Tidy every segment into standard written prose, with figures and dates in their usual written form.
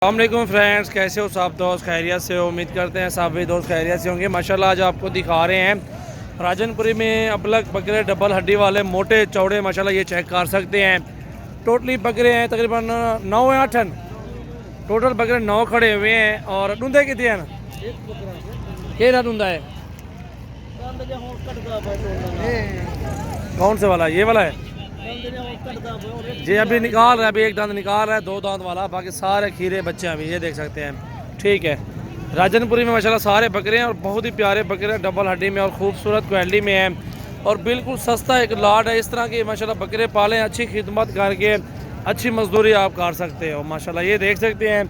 अस्सलामुअलैकुम फ्रेंड्स, कैसे हो सब दोस्त? खैरियत से हो? उम्मीद करते हैं सब भी दोस्त खैरियत से होंगे। माशाल्लाह आज आपको दिखा रहे हैं राजनपुरी में अबलग बकरे डबल हड्डी वाले मोटे चौड़े। माशाल्लाह ये चेक कर सकते हैं। टोटली बकरे हैं तकरीबन 9 या 8 टोटल बकरे 9 खड़े हुए हैं। और डूंदे कितने हैं? केरा डूंदा है? कौन से वाला? ये वाला है जी। अभी निकाल रहा है, अभी एक दांत निकाल रहा है, 2 दांत वाला, बाकी सारे खीरे बच्चे हैं अभी। ये देख सकते हैं। ठीक है, राजनपुरी में माशाल्लाह सारे बकरे हैं और बहुत ही प्यारे बकरे हैं, डबल हड्डी में और खूबसूरत क्वालिटी में हैं और बिल्कुल सस्ता एक लाट है। इस तरह के माशाल्लाह बकरे पालें, अच्छी खिदमत करके अच्छी मजदूरी आप कर सकते हो। माशाल्लाह ये देख सकते हैं,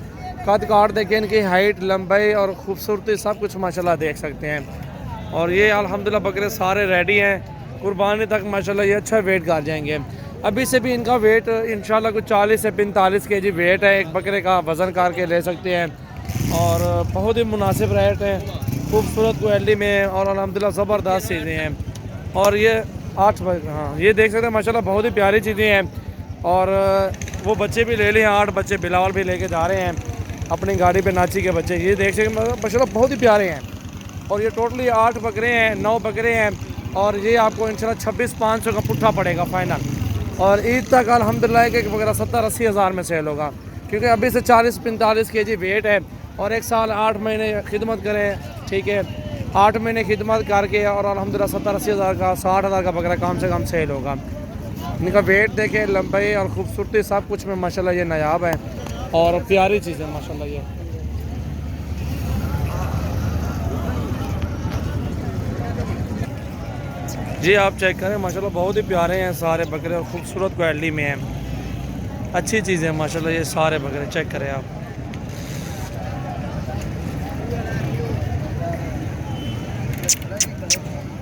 कद काट देखें, इनकी हाइट, लंबाई और खूबसूरती सब कुछ माशाल्लाह देख सकते हैं। और ये अल्हम्दुलिल्लाह बकरे सारे रेडी हैं, कुर्बानी तक माशाल्लाह ये अच्छा वेट कर जाएंगे। अभी से भी इनका वेट इंशाल्लाह कुछ 40 से 45 केजी वेट है, एक बकरे का वज़न करके ले सकते हैं। और बहुत ही मुनासिब रेट है, खूबसूरत क्वालिटी में और अल्हम्दुलिल्लाह ज़बरदस्त चीज़ें हैं। और ये 8 हाँ, ये देख सकते हैं माशाल्लाह बहुत ही प्यारी चीज़ें हैं। और वो बच्चे भी ले लिए, 8 बच्चे बिलावल भी लेके जा रहे हैं अपनी गाड़ी पे, नाची के बच्चे। ये देख सकते हैं माशाल्लाह बहुत ही प्यारे हैं। और ये टोटली 8 बकरे हैं, 9 बकरे हैं और ये आपको इंशाल्लाह 26,500 का पुट्ठा पड़ेगा फाइनल। और ईद तक अल्हम्दुलिल्लाह एक बकरा 70-80 हज़ार में सेल होगा, क्योंकि अभी से 40-45 केजी वेट है। और 1 साल 8 महीने खिदमत करें, ठीक है, 8 महीने खिदमत करके और अल्हम्दुलिल्लाह 70-80 हज़ार का, 60 हज़ार का बकरा कम से कम सेल होगा। इनका वेट देखें, लंबाई और ख़ूबसूरती सब कुछ में माशाल्लाह ये नायाब है और प्यारी चीज़ है माशाल्लाह ये। जी आप चेक करें, माशाल्लाह बहुत ही प्यारे हैं सारे बकरे और ख़ूबसूरत क्वालिटी में हैं, अच्छी चीज़ें हैं माशाल्लाह ये सारे बकरे। चेक करें आप।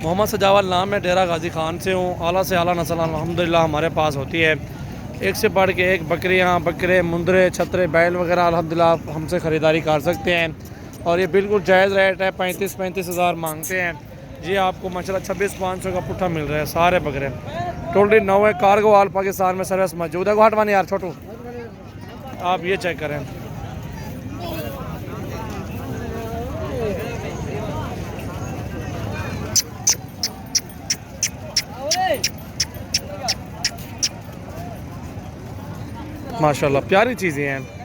मोहम्मद सजावल नाम है, डेरा गाजी खान से हूँ। आला से आला नस्ल अल्हम्दुलिल्लाह हमारे पास होती है, एक से बढ़ के एक बकरियाँ, बकरे, मुंदरे, छतरे, बैल वगैरह अल्हम्दुलिल्लाह आप हमसे ख़रीदारी कर सकते हैं। और ये बिल्कुल जायज़ रेट है, 35-35 हज़ार मांगते हैं जी। आपको माशाल्लाह 26,500 का पुट्ठा मिल रहा है सारे बकरे। टोटली 9 है। कार्गो ऑल पाकिस्तान में सर्विस मौजूद है। घाट वानी यार छोटू, आप ये चेक करें। माशाल्लाह प्यारी चीज़ें हैं।